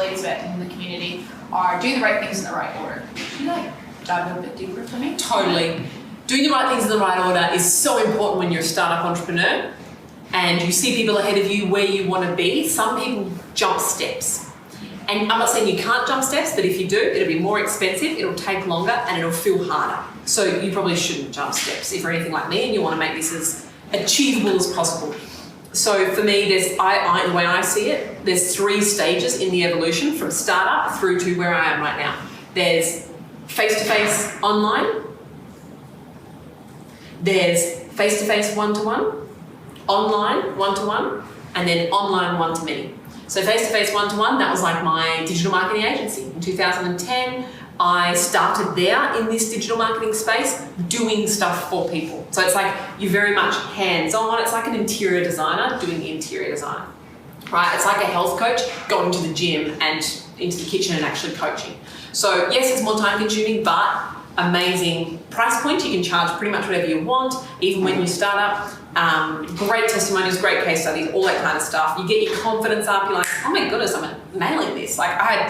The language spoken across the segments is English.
ladies of it in the community are doing the right things in the right order. Could you dive a bit deeper for me? Totally. Doing the right things in the right order is so important when you're a startup entrepreneur and you see people ahead of you where you want to be. Some people jump steps. And I'm not saying you can't jump steps, but if you do, it'll be more expensive, it'll take longer, and it'll feel harder. So you probably shouldn't jump steps if you're anything like me and you want to make this as achievable as possible. So for me, the way I see it, there's 3 stages in the evolution from startup through to where I am right now. There's face-to-face online, there's face-to-face one-to-one, online one-to-one, and then online one-to-many. So face-to-face one-to-one, that was like my digital marketing agency. In 2010, I started there in this digital marketing space doing stuff for people. So it's like you're very much hands-on. It's like an interior designer doing interior design, right? It's like a health coach going to the gym and into the kitchen and actually coaching. So yes, it's more time-consuming, but amazing price point. You can charge pretty much whatever you want, even when you start up. Great testimonials, great case studies, all that kind of stuff. You get your confidence up. You're like, oh my goodness, I'm nailing this. Like I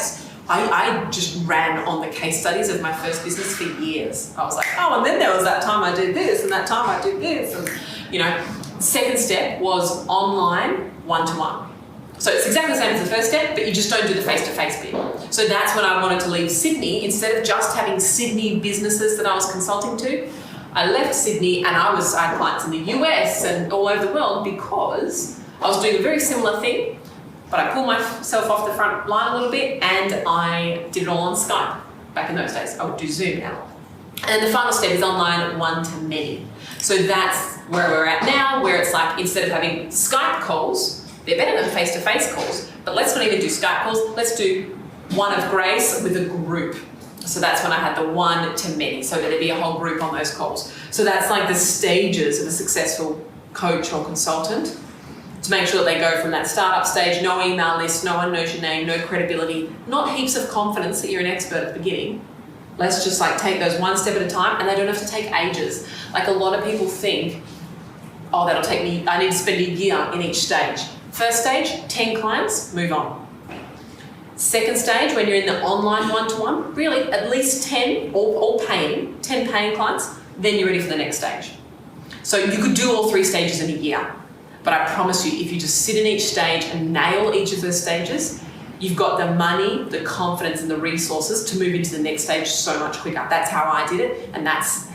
just ran on the case studies of my first business for years. I was like, oh, and then there was that time I did this, and that time I did this, and Second step was online one-to-one. So it's exactly the same as the first step, but you just don't do the face-to-face bit. So that's when I wanted to leave Sydney. Instead of just having Sydney businesses that I was consulting to, I left Sydney and I had clients in the US and all over the world because I was doing a very similar thing, but I pulled myself off the front line a little bit and I did it all on Skype. Back in those days, I would do Zoom now. And the final step is online one-to-many. So that's where we're at now, where it's like instead of having Skype calls, they're better than face-to-face calls, but let's not even do Skype calls, let's do one of grace with a group. So that's when I had the one-to-many, so there'd be a whole group on those calls. So that's like the stages of a successful coach or consultant to make sure that they go from that startup stage, no email list, no one knows your name, no credibility, not heaps of confidence that you're an expert at the beginning. Let's just like take those one step at a time, and they don't have to take ages. Like a lot of people think, oh, that'll take me, I need to spend a year in each stage. First stage, 10 clients, move on. Second stage, when you're in the online one-to-one, really at least 10, all paying, 10 paying clients, then you're ready for the next stage. So you could do all 3 stages in a year, but I promise you, if you just sit in each stage and nail each of those stages, you've got the money, the confidence and the resources to move into the next stage so much quicker. That's how I did it, and that's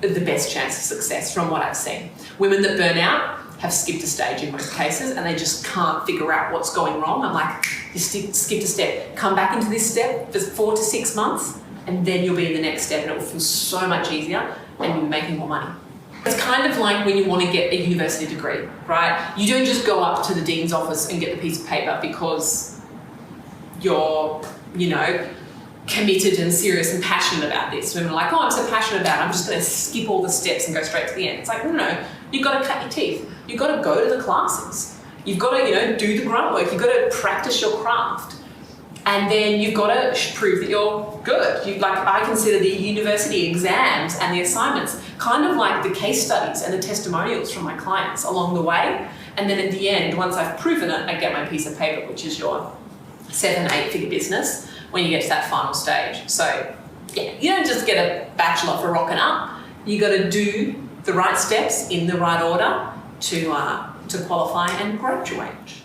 the best chance of success from what I've seen. Women that burn out have skipped a stage in most cases and they just can't figure out what's going wrong. I'm like, you skipped a step, come back into this step for 4 to 6 months and then you'll be in the next step and it will feel so much easier and you'll be making more money. It's kind of like when you want to get a university degree, right? You don't just go up to the dean's office and get the piece of paper because you're, committed and serious and passionate about this. Women are like, oh, I'm so passionate about it, I'm just going to skip all the steps and go straight to the end. It's like, no, you've got to cut your teeth. You've got to go to the classes. You've got to, do the grunt work. You've got to practice your craft. And then you've got to prove that you're good. I consider the university exams and the assignments kind of like the case studies and the testimonials from my clients along the way. And then at the end, once I've proven it, I get my piece of paper, which is your 7-8-figure business when you get to that final stage. So yeah, you don't just get a bachelor for rocking up. You got to do the right steps in the right order to qualify and graduate.